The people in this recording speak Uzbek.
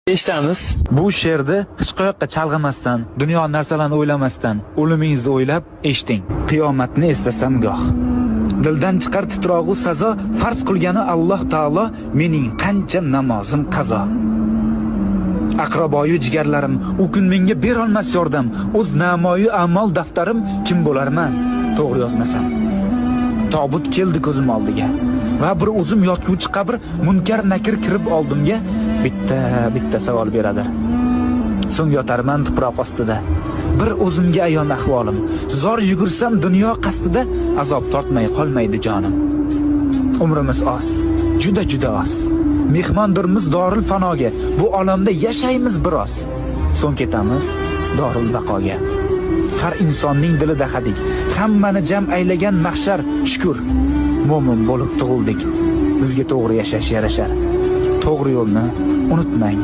Eshitamiz. Bu she'rni hech qayoqqa chalg'imasdan, dunyo narsalarini o'ylamasdan, o'limingizni o'ylab eshiting. Qiyomatni eslasam goh. Dildan chiqar titrog'u sazo, farz qilgani Alloh taolo, mening qancha namozim qazo. Aqraboyu jigarlarim, u kun menga berolmas yordam, o'z namoyi amal daftarim kim bo'larman, to'g'ri yozmasam. Tobut keldi ko'zim oldiga va bir o'zim yotguvchi qabr, munkar nakir kirib oldimga bitta savol beradi. So'ng yotarman tuproq ostida. Bir o'zimga ayon ahvolim. Zor yugursam dunyo qasdida, azob tortmay qolmaydi jonim. Umrimiz oz, juda oz. Mehmondirmiz dorul fanoga. Bu olamda yashaymiz biroz. So'ng ketamiz dorul baqoga. Har insonning dilida hadik, hammani jam aylagan mahshar shukr. Mo'min bo'lib tug'ildik. Bizga to'g'ri yashash yarashar. To'g'ri yo'lni unutmang.